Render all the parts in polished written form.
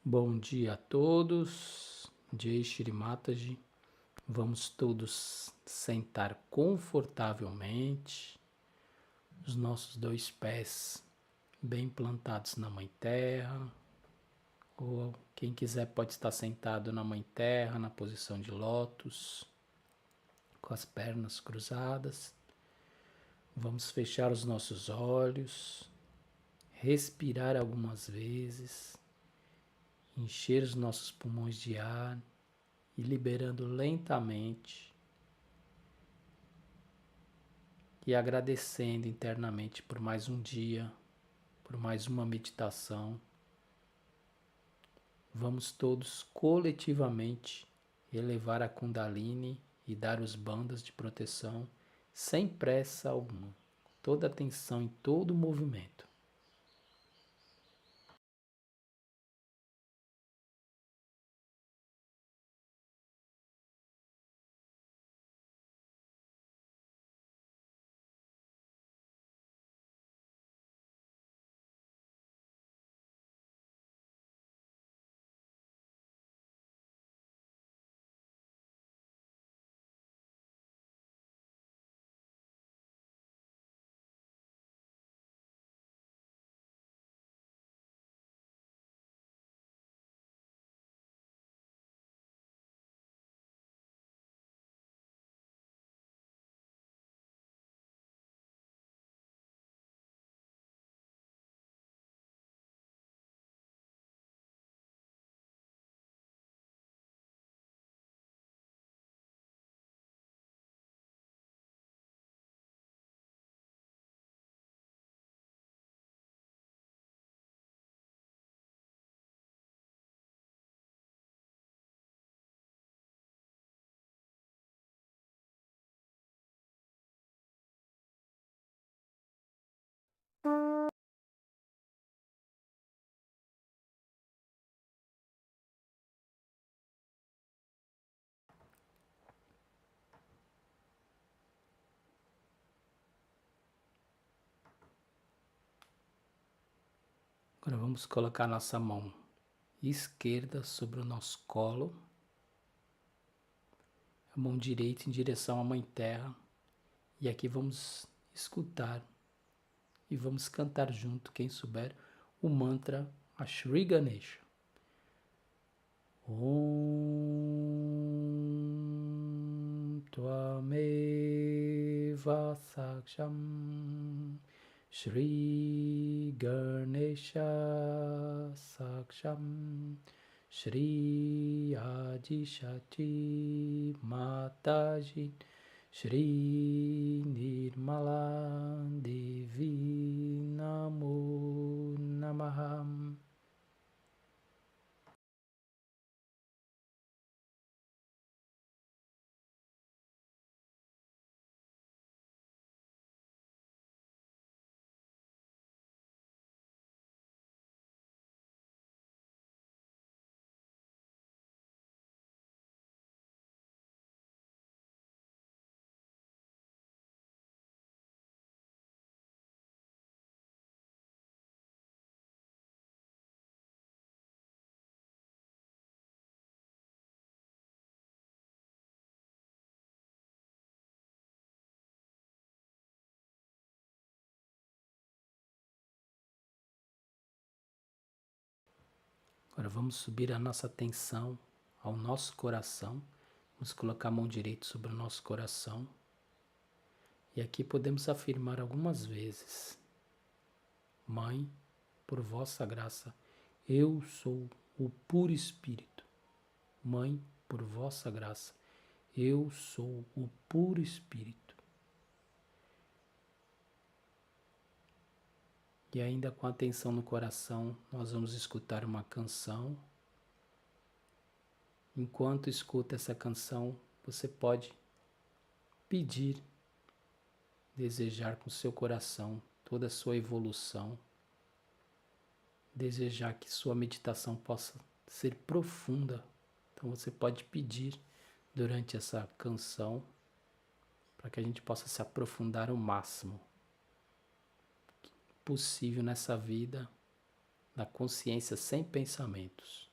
Bom dia a todos, Jai Shri Mataji. Vamos todos sentar confortavelmente, os nossos dois pés bem plantados na Mãe Terra, ou quem quiser pode estar sentado na Mãe Terra, na posição de lótus, com as pernas cruzadas. Vamos fechar os nossos olhos, respirar algumas vezes, encher os nossos pulmões de ar e liberando lentamente e agradecendo internamente por mais um dia, por mais uma meditação. Vamos todos coletivamente elevar a Kundalini e dar os bandos de proteção sem pressa alguma, toda atenção em todo o movimento. Agora vamos colocar nossa mão esquerda sobre o nosso colo, a mão direita em direção à Mãe Terra, e aqui vamos escutar e vamos cantar junto, quem souber, o mantra a Shri Ganesha. Om Tvameva Saksham Shri Ganesha Saksham Shri Adishati Mataji Shri Nirmala Devi Namo Namaham. Agora vamos subir a nossa atenção ao nosso coração. Vamos colocar a mão direita sobre o nosso coração. E aqui podemos afirmar algumas vezes: Mãe, por vossa graça, eu sou o puro Espírito. Mãe, por vossa graça, eu sou o puro Espírito. E ainda com a atenção no coração, nós vamos escutar uma canção. Enquanto escuta essa canção, você pode pedir, desejar com seu coração toda a sua evolução, desejar que sua meditação possa ser profunda. Então você pode pedir durante essa canção para que a gente possa se aprofundar o máximo possível nessa vida da consciência sem pensamentos.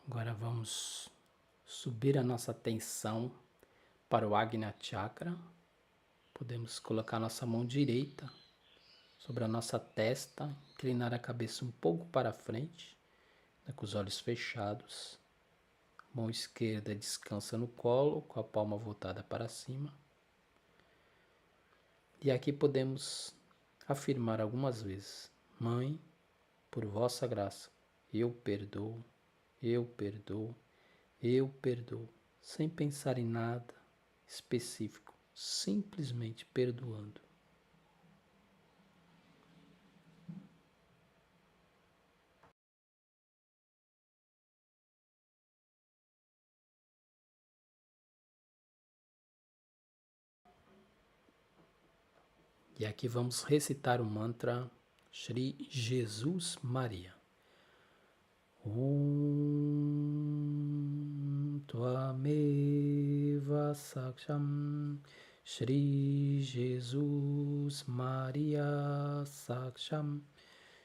Agora vamos subir a nossa atenção para o Ajna Chakra. Podemos colocar nossa mão direita sobre a nossa testa, inclinar a cabeça um pouco para frente, com os olhos fechados. Mão esquerda descansa no colo, com a palma voltada para cima. E aqui podemos afirmar algumas vezes: Mãe, por vossa graça, eu perdoo, eu perdoo, eu perdoo, sem pensar em nada específico, simplesmente perdoando. E aqui vamos recitar o mantra Shri Jesus Maria. Om Tvameva Saksham Shri Jesus Maria Saksham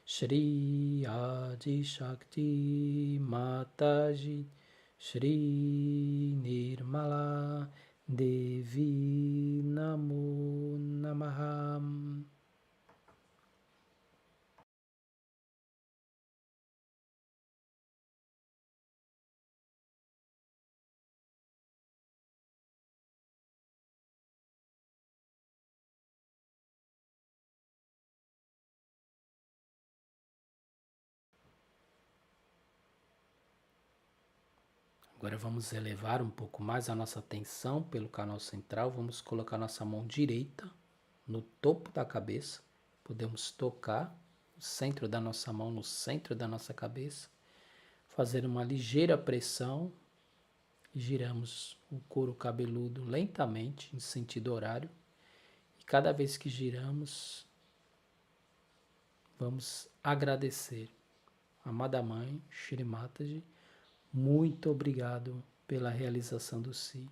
Shri Adi Shakti Mataji Shri Nirmala Devi Namo Namaham. Agora vamos elevar um pouco mais a nossa atenção pelo canal central. Vamos colocar nossa mão direita no topo da cabeça. Podemos tocar o centro da nossa mão no centro da nossa cabeça. Fazer uma ligeira pressão. E giramos o couro cabeludo lentamente em sentido horário. E cada vez que giramos, vamos agradecer. Amada Mãe, Shri Mataji, muito obrigado pela realização do Si.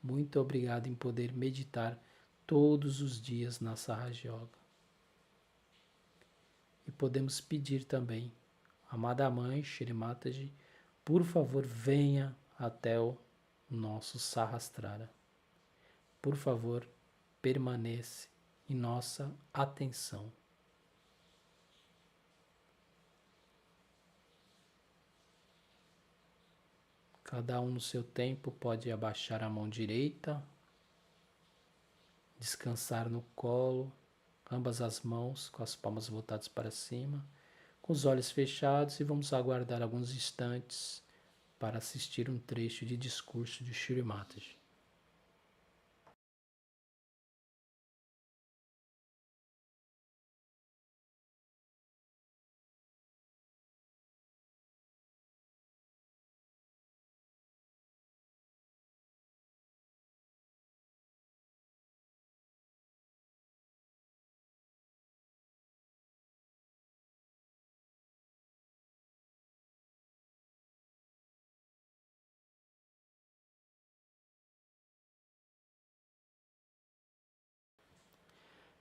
Muito obrigado em poder meditar todos os dias na Sahaja Yoga. E podemos pedir também, amada Mãe, Shri Mataji, por favor, venha até o nosso Sahasrara. Por favor, permaneça em nossa atenção. Cada um no seu tempo pode abaixar a mão direita, descansar no colo, ambas as mãos com as palmas voltadas para cima, com os olhos fechados, e vamos aguardar alguns instantes para assistir um trecho de discurso de Shri Mataji.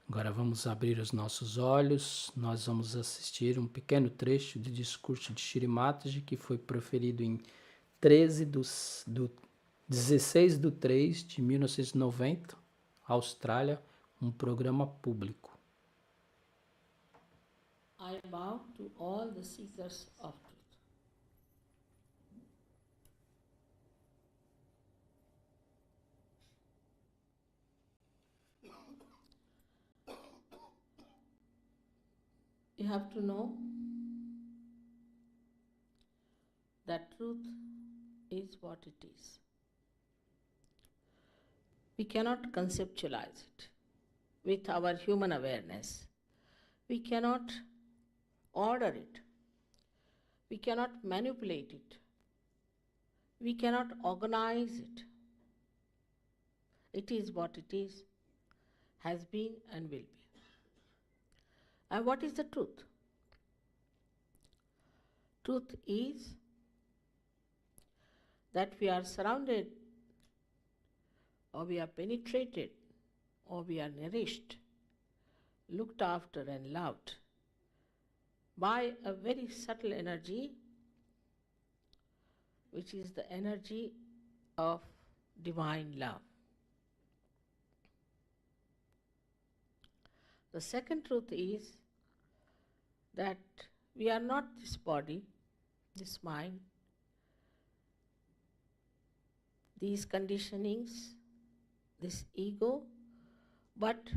Agora vamos abrir os nossos olhos, nós vamos assistir um pequeno trecho de discurso de Shri Mataji que foi proferido em 16 de 3 de 1990, Austrália, um programa público. I bow to all the seekers of truth. You have to know that truth is what it is. We cannot conceptualize it with our human awareness. We cannot order it. We cannot manipulate it. We cannot organize it. It is what it is, has been and will be. And what is the truth? Truth is that we are surrounded, or we are penetrated, or we are nourished, looked after and loved by a very subtle energy, which is the energy of divine love. The second truth is that we are not this body, this mind, these conditionings, this ego, but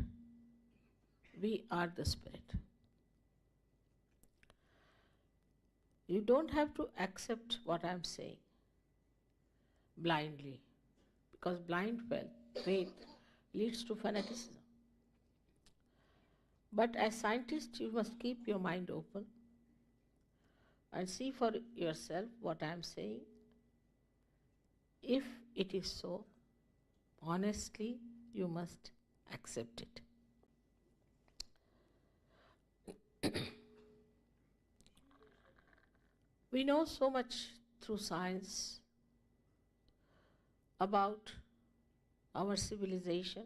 we are the spirit. You don't have to accept what I am saying blindly, because blind faith leads to fanaticism. But as scientists, you must keep your mind open and see for yourself what I am saying. If it is so, honestly, you must accept it. We know so much through science about our civilization,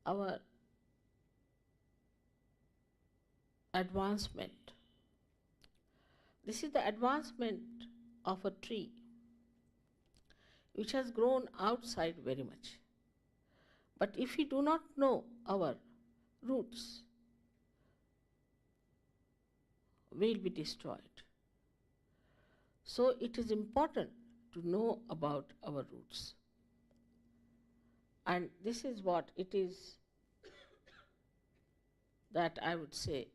our advancement. This is the advancement of a tree which has grown outside very much. But if we do not know our roots, we will be destroyed. So it is important to know about our roots. And this is what it is that I would say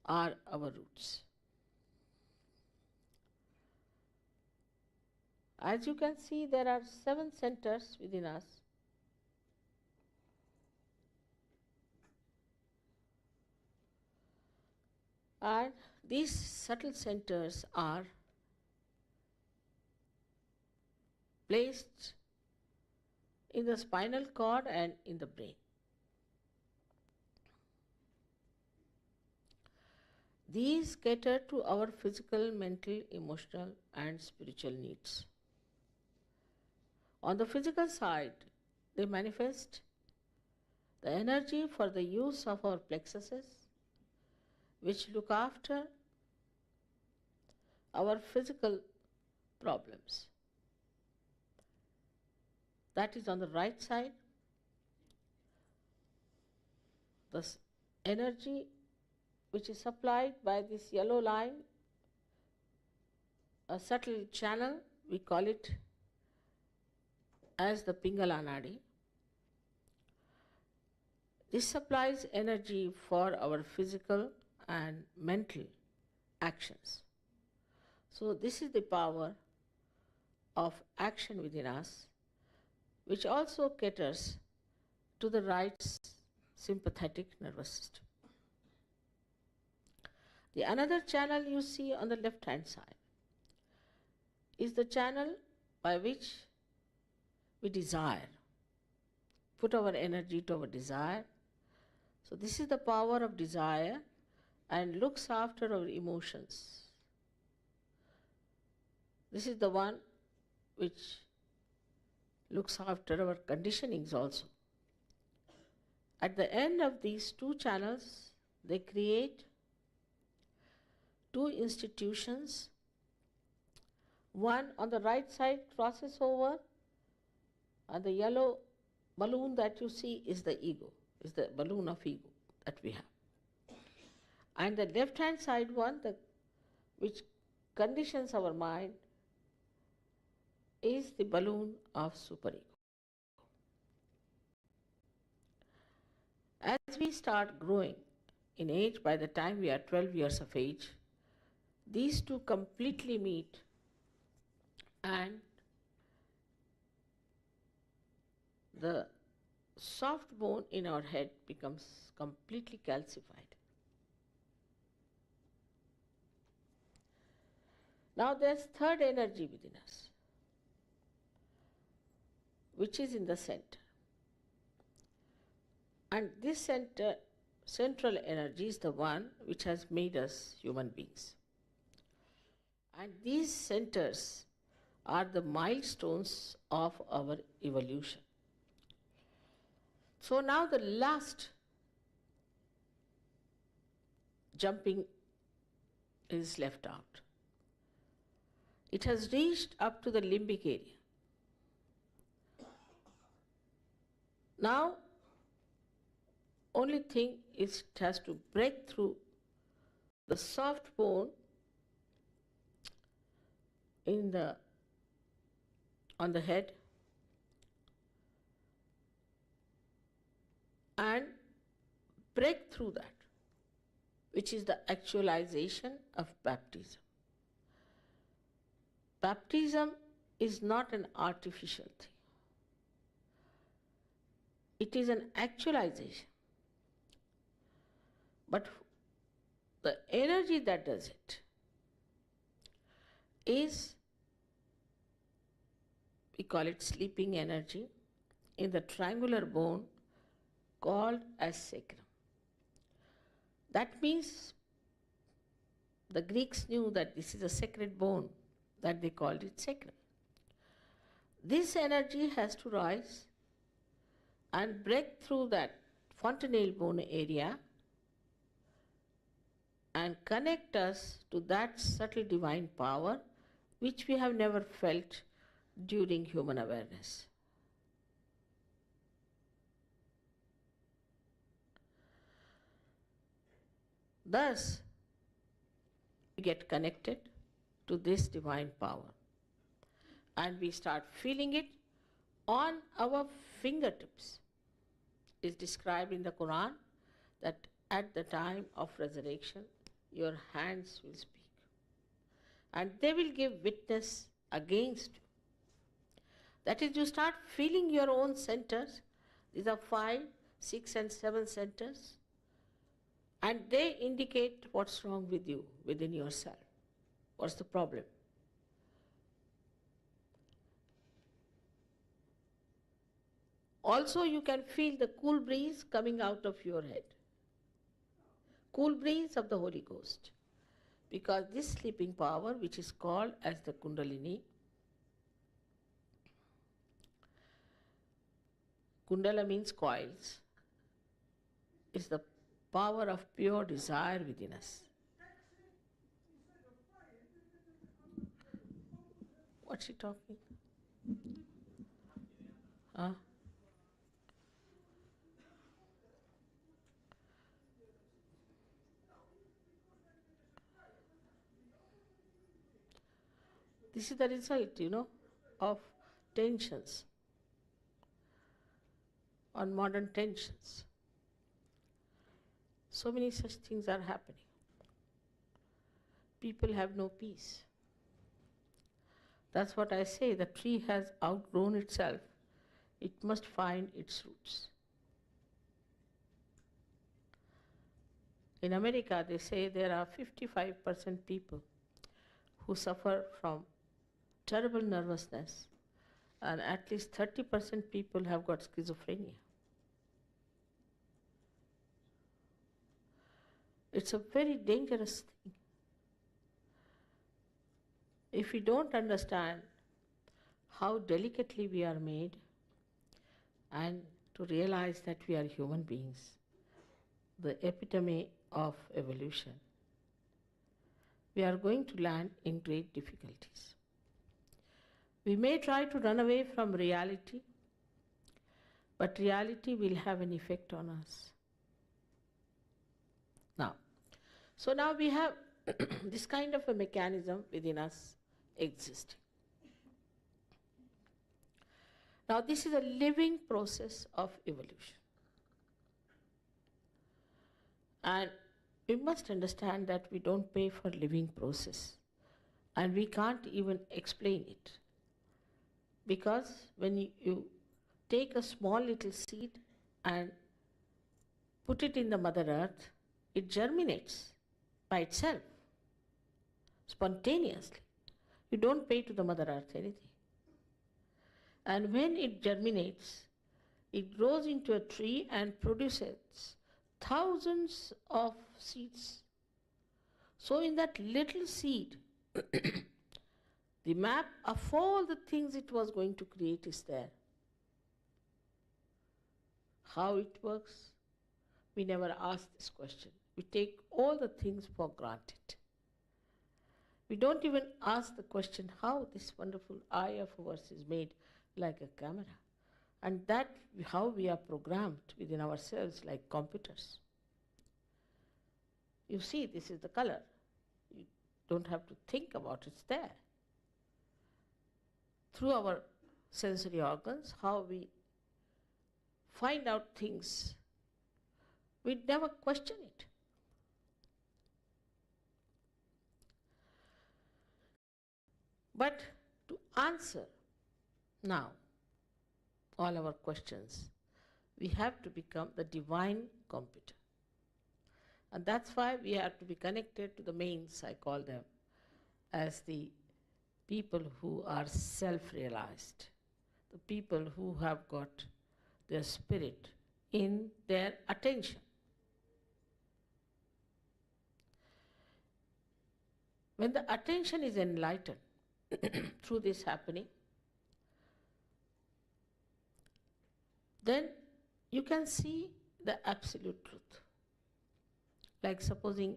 are our roots. As you can see, there are 7 centers within us. And these subtle centers are placed in the spinal cord and in the brain. These cater to our physical, mental, emotional, and spiritual needs. On the physical side, they manifest the energy for the use of our plexuses, which look after our physical problems. That is on the right side. The energy which is supplied by this yellow line, a subtle channel, we call it as the Pingala Nadi. This supplies energy for our physical and mental actions. So this is the power of action within us, which also caters to the right sympathetic nervous system. The another channel you see on the left hand side is the channel by which we desire, put our energy to our desire. So this is the power of desire and looks after our emotions. This is the one which looks after our conditionings also. At the end of these two channels, they create two institutions. One on the right side crosses over, and the yellow balloon that you see is the ego, is the balloon of ego that we have. And the left hand side one, which conditions our mind, is the balloon of superego. As we start growing in age, by the time we are 12 years of age, these two completely meet, and the soft bone in our head becomes completely calcified. Now there's third energy within us, which is in the center. And this central energy is the one which has made us human beings. And these centers are the milestones of our evolution. So now the last jumping is left out. It has reached up to the limbic area. Now, only thing is it has to break through the soft bone on the head and break through that, which is the actualization of baptism. Baptism is not an artificial thing. It is an actualization. But the energy that does it is, we call it sleeping energy, in the triangular bone called as sacrum. That means the Greeks knew that this is a sacred bone, that they called it sacrum. This energy has to rise and break through that fontanelle bone area and connect us to that subtle divine power which we have never felt during human awareness. Thus, we get connected to this divine power and we start feeling it on our fingertips. It's described in the Quran that at the time of resurrection, your hands will speak and they will give witness against you. That is, you start feeling your own centers. These are 5, 6 and 7 centers, and they indicate what's wrong with you within yourself. What's the problem? Also, you can feel the cool breeze coming out of your head. Cool breeze of the Holy Ghost. Because this sleeping power, which is called as the Kundalini, Kundala means coils, is the power of pure desire within us. What's she talking? Huh? This is the result, of tensions, on modern tensions. So many such things are happening. People have no peace. That's what I say, the tree has outgrown itself. It must find its roots. In America, they say there are 55% people who suffer from terrible nervousness, and at least 30% people have got schizophrenia. It's a very dangerous thing. If we don't understand how delicately we are made and to realize that we are human beings, the epitome of evolution, we are going to land in great difficulties. We may try to run away from reality, but reality will have an effect on us. Now we have this kind of a mechanism within us existing. Now this is a living process of evolution. And we must understand that we don't pay for living process, and we can't even explain it. Because when you take a small little seed and put it in the Mother Earth, it germinates by itself, spontaneously. You don't pay to the Mother Earth anything. And when it germinates, it grows into a tree and produces thousands of seeds. So in that little seed, the map of all the things it was going to create is there. How it works? We never ask this question. We take all the things for granted. We don't even ask the question how this wonderful eye of ours is made like a camera, and that how we are programmed within ourselves like computers. You see, this is the color. You don't have to think about it, it's there. Through our sensory organs, how we find out things, we never question it. But to answer now all our questions, we have to become the divine computer. And that's why we have to be connected to the mains, I call them, as the people who are self-realized, the people who have got their spirit in their attention. When the attention is enlightened through this happening, then you can see the absolute truth. Like supposing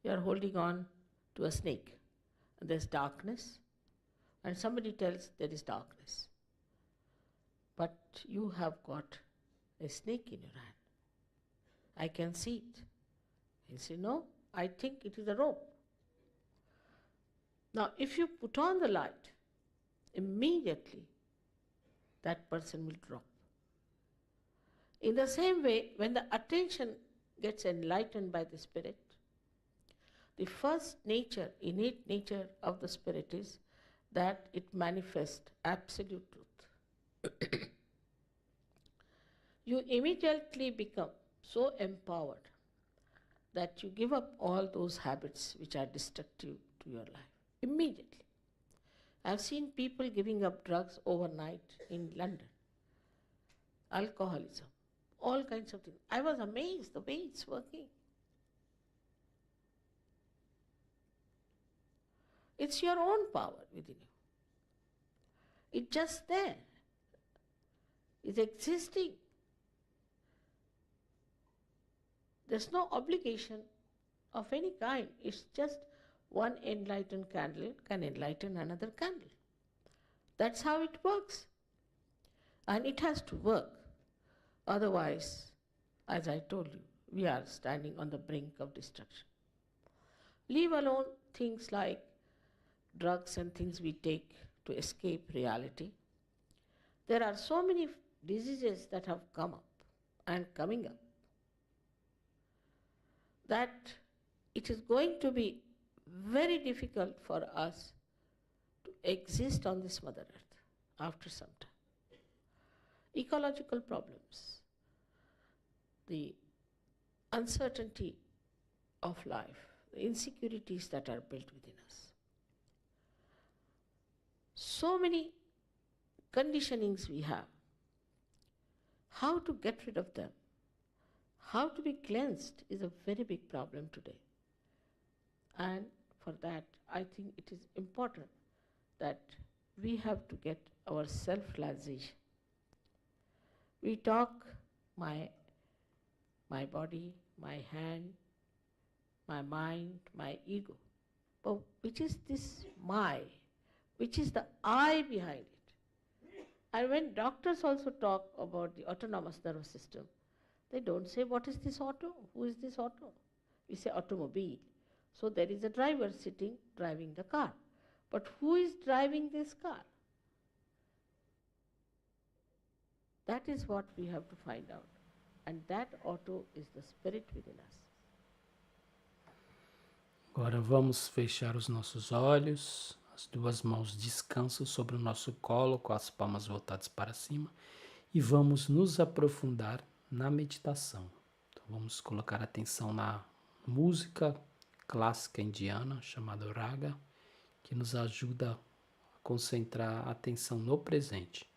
you are holding on to a snake and there's darkness, and somebody tells there is darkness, but you have got a snake in your hand. I can see it. You say, no, I think it is a rope. Now, if you put on the light, immediately that person will drop. In the same way, when the attention gets enlightened by the Spirit, the first nature, innate nature of the Spirit is that it manifests absolute truth. You immediately become so empowered that you give up all those habits which are destructive to your life. Immediately. I've seen people giving up drugs overnight in London. Alcoholism, all kinds of things. I was amazed the way it's working. It's your own power within you. It's just there. It's existing. There's no obligation of any kind. It's just one enlightened candle can enlighten another candle. That's how it works. And it has to work. Otherwise, as I told you, we are standing on the brink of destruction. Leave alone things like drugs and things we take to escape reality. There are so many diseases that have come up and coming up that it is going to be very difficult for us to exist on this Mother Earth after some time. Ecological problems, the uncertainty of life, the insecurities that are built within us. So many conditionings we have. How to get rid of them, how to be cleansed is a very big problem today. And for that, I think it is important that we have to get our self-realization. We talk my body, my hand, my mind, my ego. But which is this my? Which is the I behind it? And when doctors also talk about the autonomous nervous system, they don't say what is this auto? Who is this auto? We say automobile. So there is a driver sitting driving the car. But who is driving this car? That is what we have to find out. And that auto is the spirit within us. Agora vamos fechar os nossos olhos, as duas mãos descansam sobre o nosso colo, com as palmas voltadas para cima, e vamos nos aprofundar na meditação. Então vamos colocar atenção na música clássica indiana, chamada raga, que nos ajuda a concentrar a atenção no presente.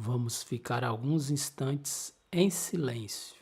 Vamos ficar alguns instantes em silêncio.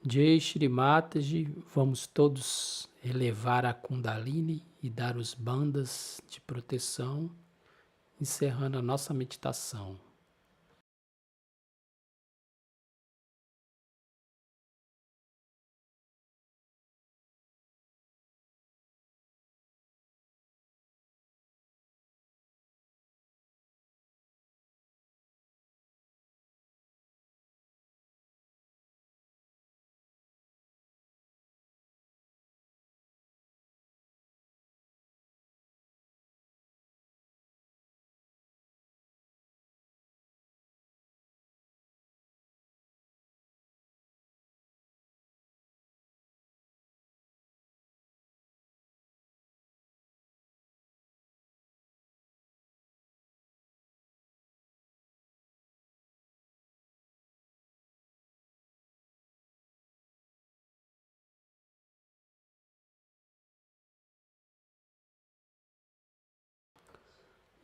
Jai Shri Mataji, vamos todos elevar a Kundalini e dar os bandas de proteção, encerrando a nossa meditação.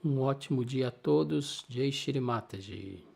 Um ótimo dia a todos. Jai Shri Mataji.